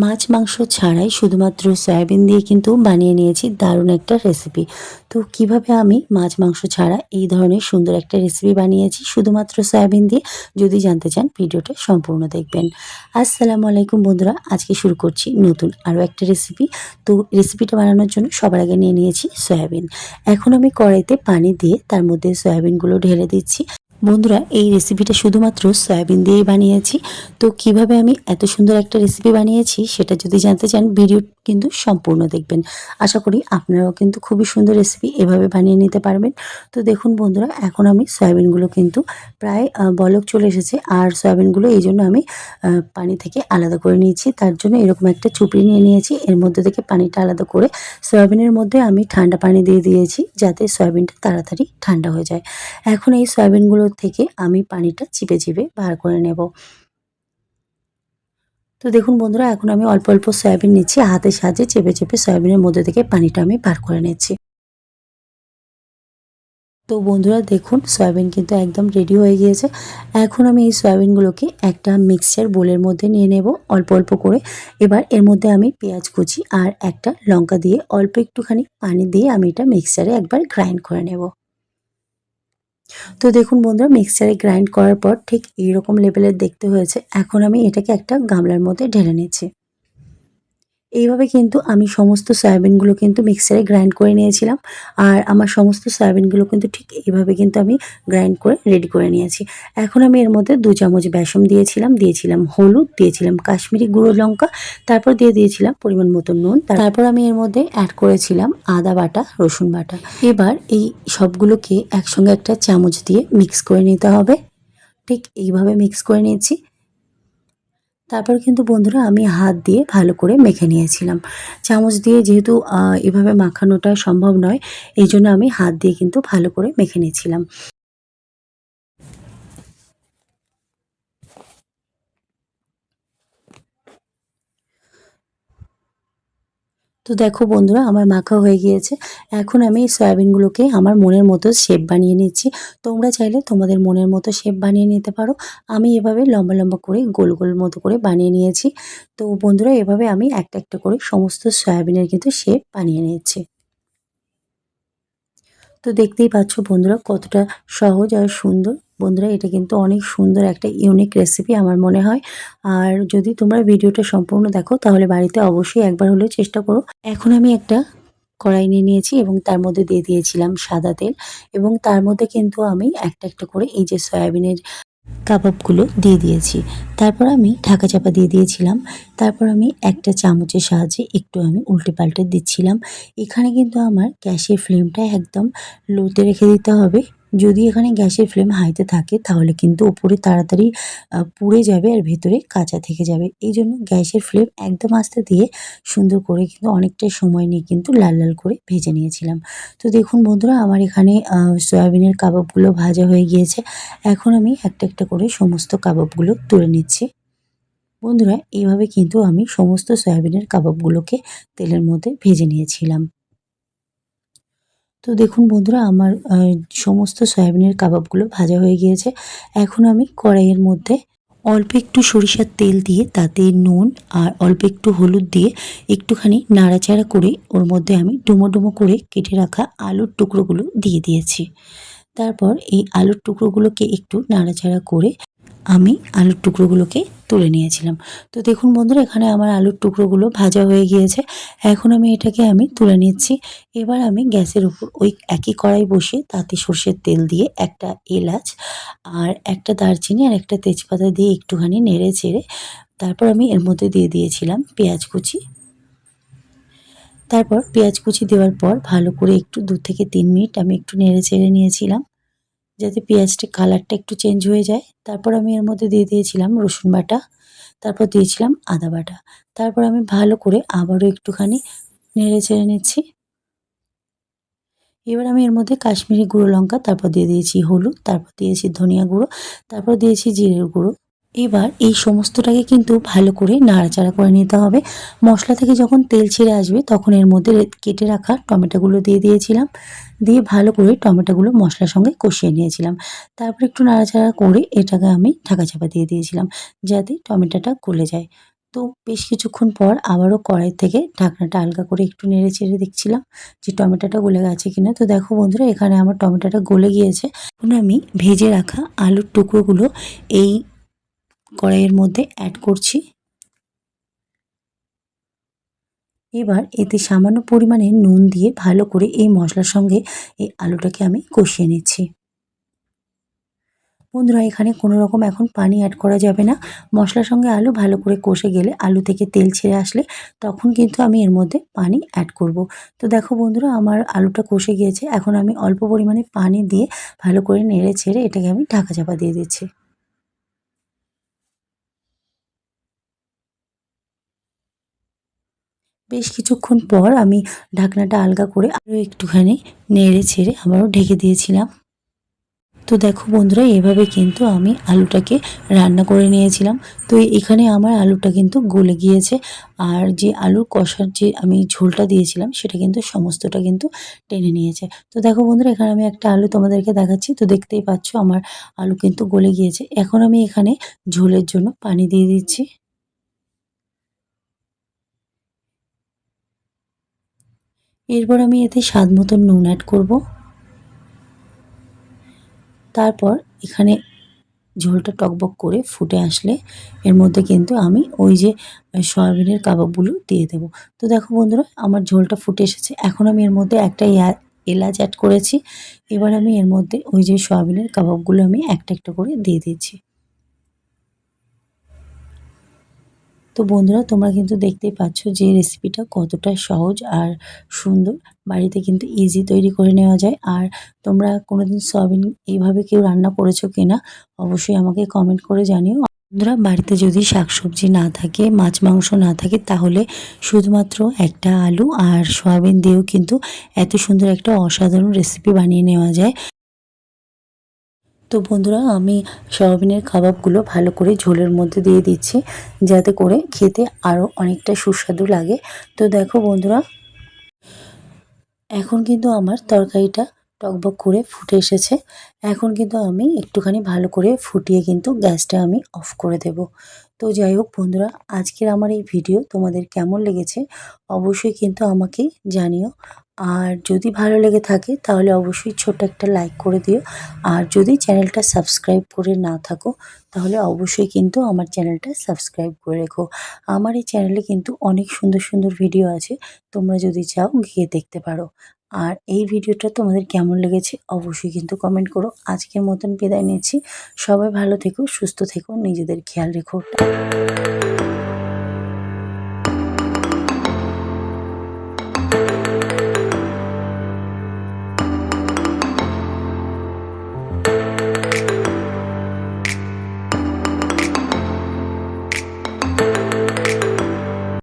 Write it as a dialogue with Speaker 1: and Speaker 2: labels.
Speaker 1: মাছ মাংস ছাড়াই শুধুমাত্র সয়াবিন দিয়ে কিন্তু বানিয়ে নিয়েছি দারুণ একটা রেসিপি। তো কিভাবে আমি মাছ মাংস ছাড়া এই ধরনের সুন্দর একটা রেসিপি বানিয়েছি শুধুমাত্র সয়াবিন দিয়ে, যদি জানতে চান ভিডিওটা সম্পূর্ণ দেখবেন। আসসালামু আলাইকুম বন্ধুরা, আজকে শুরু করছি নতুন আরও একটা রেসিপি। তো রেসিপিটা বানানোর জন্য সবার আগে নিয়ে নিয়েছি সয়াবিন। এখন আমি কড়াইতে পানি দিয়ে তার মধ্যে সয়াবিনগুলো ঢেলে দিচ্ছি। বন্ধুরা, এই রেসিপিটা শুধুমাত্র সয়াবিন দিয়েই বানিয়েছি। তো কিভাবে আমি এত সুন্দর একটা রেসিপি বানিয়েছি সেটা যদি জানতে চান ভিডিও কিন্তু সম্পূর্ণ দেখবেন। আশা করি আপনারাও কিন্তু খুবই সুন্দর রেসিপি এভাবে বানিয়ে নিতে পারবেন। তো দেখুন বন্ধুরা, এখন আমি সয়াবিনগুলো কিন্তু প্রায় বলক চলে এসেছে, আর সয়াবিনগুলো এই জন্য আমি পানি থেকে আলাদা করে নিয়েছি। তার জন্য এরকম একটা চুপড়ি নিয়ে নিয়েছি, এর মধ্যে থেকে পানিটা আলাদা করে সয়াবিনের মধ্যে আমি ঠান্ডা পানি দিয়ে দিয়েছি যাতে সয়াবিনটা তাড়াতাড়ি ঠান্ডা হয়ে যায়। এখন এই সয়াবিনগুলো থেকে আমি পানিটা চিপে চিপে বার করে নেব। তো দেখুন বন্ধুরা, এখন আমি অল্প অল্প সয়াবিন নিচ্ছি, হাতের সাহায্যে চেপে চেপে সয়াবিনের মধ্যে থেকে পানিটা আমি বার করে নিচ্ছি। তো বন্ধুরা দেখুন, সয়াবিন কিন্তু একদম রেডি হয়ে গিয়েছে। এখন আমি এই সয়াবিনগুলোকে একটা মিক্সচার বোলের মধ্যে নিয়ে নেব অল্প অল্প করে। এবার এর মধ্যে আমি পেঁয়াজ কুচি আর একটা লঙ্কা দিয়ে অল্প একটুখানি পানি দিয়ে আমি এটা মিক্সচারে একবার গ্রাইন্ড করে নেব। তো দেখুন বন্ধুরা, মিক্সচারে গ্রাইন্ড করার পর ঠিক এইরকম লেভেলের দেখতে হয়েছে। এখন আমি এটাকে একটা গামলার মধ্যে ঢেলে নিচ্ছি। এইভাবে কিন্তু আমি সমস্ত সয়াবিনগুলো কিন্তু মিক্সচারে গ্রাইন্ড করে নিয়েছিলাম। আর আমার সমস্ত সয়াবিনগুলো কিন্তু ঠিক এইভাবে কিন্তু আমি গ্রাইন্ড করে রেডি করে নিয়েছি। এখন আমি এর মধ্যে 2 চামচ বেসন দিয়েছিলাম হলুদ, দিয়েছিলাম কাশ্মীরি গুঁড়ো লঙ্কা, তারপর দিয়ে দিয়েছিলাম পরিমাণ মতো নুন। তারপর আমি এর মধ্যে অ্যাড করেছিলাম আদা বাটা, রসুন বাটা। এবার এই সবগুলোকে একসঙ্গে একটা চামচ দিয়ে মিক্স করে নিতে হবে। ঠিক এইভাবে মিক্স করে নিয়েছি। তারপর কিন্তু বন্ধুরা আমি হাত দিয়ে ভালো করে মেখে নিয়েছিলাম। চামচ দিয়ে যেহেতু এভাবে মাখানোটা সম্ভব নয়, এইজন্য আমি হাত দিয়ে কিন্তু ভালো করে মেখে নিয়েছিলাম। তো দেখো বন্ধুরা, আমার মাখা হয়ে গিয়েছে। এখন আমি এই সয়াবিনগুলোকে আমার মনের মতো শেপ বানিয়ে নিচ্ছি। তোমরা চাইলে তোমাদের মনের মতো শেপ বানিয়ে নিতে পারো। আমি এভাবে লম্বা লম্বা করে গোল গোল মতো করে বানিয়ে নিয়েছি। তো বন্ধুরা, এভাবে আমি একটা একটা করে সমস্ত সয়াবিনের কিন্তু শেপ বানিয়ে নিয়েছি। তো দেখতেই পাচ্ছ বন্ধুরা কতটা সহজ আর সুন্দর। বন্ধুরা, এটা কিন্তু অনেক সুন্দর একটা ইউনিক রেসিপি আমার মনে হয়। আর যদি তোমরা ভিডিওটা সম্পূর্ণ দেখো তাহলে বাড়িতে অবশ্যই একবার হলেও চেষ্টা করো। এখন আমি একটা কড়াই নিয়ে নিয়েছি এবং তার মধ্যে দিয়ে দিয়েছিলাম সাদা তেল, এবং তার মধ্যে কিন্তু আমি একটা একটা করে এই যে সয়াবিনের কাবাবগুলো দিয়ে দিয়েছি। তারপর আমি ঢাকা চাপা দিয়ে দিয়েছিলাম। তারপর আমি একটা চামচের সাহায্যে একটু আমি উল্টে পাল্টে দিচ্ছিলাম। এখানে কিন্তু আমার গ্যাসের ফ্লেমটা একদম লোতে রেখে দিতে হবে। যদি এখানে গ্যাসের ফ্লেম হাইতে থাকে তাহলে কিন্তু উপরে তাড়াতাড়ি পুড়ে যাবে আর ভেতরে কাঁচা থেকে যাবে। এইজন্য গ্যাসের ফ্লেম একদম আস্তে দিয়ে সুন্দর করে কিন্তু অনেকটাই সময় নিয়ে কিন্তু লাল লাল করে ভেজে নিয়েছিলাম। তো দেখুন বন্ধুরা, আমার এখানে সয়াবিনের কাবাবগুলো ভাজা হয়ে গিয়েছে। এখন আমি একটা একটা করে সমস্ত কাবাবগুলো তুলে নিচ্ছি। বন্ধুরা, এইভাবে কিন্তু আমি সমস্ত সয়াবিনের কাবাবগুলোকে তেলের মধ্যে ভেজে নিয়েছিলাম। তো দেখুন বন্ধুরা, আমার সমস্ত সয়াবিনের কাবাবগুলো ভাজা হয়ে গিয়েছে। এখন আমি কড়াইয়ের মধ্যে অল্প একটু সরিষার তেল দিয়ে তাতে নুন আর অল্প একটু হলুদ দিয়ে একটুখানি নাড়াচাড়া করে ওর মধ্যে আমি ডুমো ডুমো করে কেটে রাখা আলুর টুকরোগুলো দিয়ে দিয়েছি। তারপর এই আলুর টুকরোগুলোকে একটু নাড়াচাড়া করে আমি আলুর টুকরোগুলোকে তুলে নিয়েছিলাম। তো দেখুন বন্ধুরা, এখানে আমার আলুর টুকরোগুলো ভাজা হয়ে গিয়েছে। এখন আমি এটাকে তুলে নিচ্ছি। এবার আমি গ্যাসের উপর ওই একই কড়াই বসিয়ে তাতে সর্ষের তেল দিয়ে একটা এলাচ আর একটা দারচিনি আর একটা তেজপাতা দিয়ে একটুখানি নেড়ে চেড়ে তারপর আমি এর মধ্যে দিয়ে দিয়েছিলাম পেঁয়াজ কুচি। তারপর পেঁয়াজ কুচি দেওয়ার পর ভালো করে একটু 2 থেকে 3 মিনিট আমি একটু নেড়ে চেড়ে নিয়েছিলাম যাতে পেঁয়াজটা কালারটা একটু চেঞ্জ হয়ে যায়। তারপর আমি এর মধ্যে দিয়ে দিয়েছিলাম রসুন বাটা, তারপর দিয়েছিলাম আদা বাটা। তারপর আমি ভালো করে আবারও একটুখানি নেড়ে চেড়ে নিচ্ছি। এবার আমি এর মধ্যে কাশ্মীরি গুঁড়ো লঙ্কা, তারপর দিয়ে দিয়েছি হলুদ, তারপর দিয়েছি ধনিয়া গুঁড়ো, তারপর দিয়েছি জিরের গুঁড়ো। এবার এই সমস্তটাকে কিন্তু ভালো করে নাড়াচাড়া করে নিতে হবে। মশলা থেকে যখন তেল ছেড়ে আসবে তখন এর মধ্যে কেটে রাখা টমেটোগুলো দিয়ে দিয়েছিলাম। দিয়ে ভালো করে টমেটোগুলো মশলার সঙ্গে কষিয়ে নিয়েছিলাম। তারপর একটু নাড়াচাড়া করে এটাকে আমি ঢাকা চাপা দিয়ে দিয়েছিলাম যাতে টমেটোটা গলে যায়। তো বেশ কিছুক্ষণ পর আবারও কড়াই থেকে ঢাকনাটা হালকা করে একটু নেড়ে চেড়ে দেখছিলাম যে টমেটোটা গলে গেছে কিনা। তো দেখো বন্ধুরা, এখানে আমার টমেটোটা গলে গিয়েছে। এখন আমি ভেজে রাখা আলুর টুকরোগুলো এই কড়াইয়ের মধ্যে অ্যাড করছি। এবার এতে সামান্য পরিমাণে নুন দিয়ে ভালো করে এই মশলার সঙ্গে এই আলুটাকে আমি কষিয়ে নিচ্ছি। বন্ধুরা, এখানে কোনো রকম এখন পানি অ্যাড করা যাবে না। মশলার সঙ্গে আলু ভালো করে কষে গেলে, আলু থেকে তেল ছেড়ে আসলে তখন কিন্তু আমি এর মধ্যে পানি অ্যাড করব। তো দেখো বন্ধুরা, আমার আলুটা কষে গিয়েছে। এখন আমি অল্প পরিমাণে পানি দিয়ে ভালো করে নেড়ে ছেড়ে এটাকে আমি ঢাকা চাপা দিয়ে দিচ্ছি। বেশ কিছুক্ষণ পর আমি ঢাকনাটা আলগা করে আরও একটুখানি নেড়ে ছেড়ে আবারও ঢেকে দিয়েছিলাম। তো দেখো বন্ধুরা, এভাবে কিন্তু আমি আলুটাকে রান্না করে নিয়েছিলাম। তো এখানে আমার আলুটা কিন্তু গলে গিয়েছে। আর যে আলুর কষার যে আমি ঝোলটা দিয়েছিলাম সেটা কিন্তু সমস্তটা কিন্তু টেনে নিয়েছে। তো দেখো বন্ধুরা, এখানে আমি একটা আলু তোমাদেরকে দেখাচ্ছি। তো দেখতেই পাচ্ছ আমার আলু কিন্তু গলে গিয়েছে। এখন আমি এখানে ঝোলের জন্য পানি দিয়ে দিচ্ছি। এরপর আমি এতে স্বাদ মতন নুন অ্যাড করব। তারপর এখানে ঝোলটা টকবক করে ফুটে আসলে এর মধ্যে কিন্তু আমি ওই যে সয়াবিনের কাবাবগুলো দিয়ে দেবো। তো দেখো বন্ধুরা, আমার ঝোলটা ফুটে এসেছে। এখন আমি এর মধ্যে একটা এলাচ অ্যাড করেছি। এবার আমি এর মধ্যে ওই যে সয়াবিনের কাবাবগুলো আমি একটা একটা করে দিয়ে দিচ্ছি। তো বন্ধুরা, তোমরা কিন্তু দেখতেই পাচ্ছ যে রেসিপিটা কতটা সহজ আর সুন্দর। বাড়িতে কিন্তু ইজি তৈরি করে নেওয়া যায়। আর তোমরা কোনোদিন সয়াবিন এইভাবে কেউ রান্না করেছো কিনা অবশ্যই আমাকে কমেন্ট করে জানিও। বন্ধুরা, বাড়িতে যদি শাকসবজি না থাকে, মাছ মাংস না থাকে, তাহলে শুধুমাত্র একটা আলু আর সয়াবিন দিয়েও কিন্তু এত সুন্দর একটা অসাধারণ রেসিপি বানিয়ে নেওয়া যায়। তো বন্ধুরা, আমি সয়াবিনের কাবাবগুলো ভালো করে ঝোলের মধ্যে দিয়ে দিচ্ছি, যাতে করে খেতে আরও অনেকটা সুস্বাদু লাগে। তো দেখো বন্ধুরা, এখন কিন্তু আমার তরকারিটা টকবক করে ফুটে এসেছে। এখন কিন্তু আমি একটুখানি ভালো করে ফুটিয়ে কিন্তু গ্যাসটা আমি অফ করে দেব। তো যাই হোক বন্ধুরা, আজকের আমার এই ভিডিও তোমাদের কেমন লেগেছে অবশ্যই কিন্তু আমাকে জানিও। আর যদি ভালো লেগে থাকে তাহলে অবশ্যই ছোট্ট একটা লাইক করে দিও। আর যদি চ্যানেলটা সাবস্ক্রাইব করে না থাকো তাহলে অবশ্যই কিন্তু আমার চ্যানেলটা সাবস্ক্রাইব করে রেখো। আমার এই চ্যানেলে কিন্তু অনেক সুন্দর সুন্দর ভিডিও আছে, তোমরা যদি চাও গিয়ে দেখতে পারো। আর এই ভিডিওটা তোমাদের কেমন লেগেছে অবশ্যই কিন্তু কমেন্ট করো। আজকের মতন বিদায় নিচ্ছি। সবাই ভালো থেকো, সুস্থ থেকো, নিজেদের খেয়াল রেখো।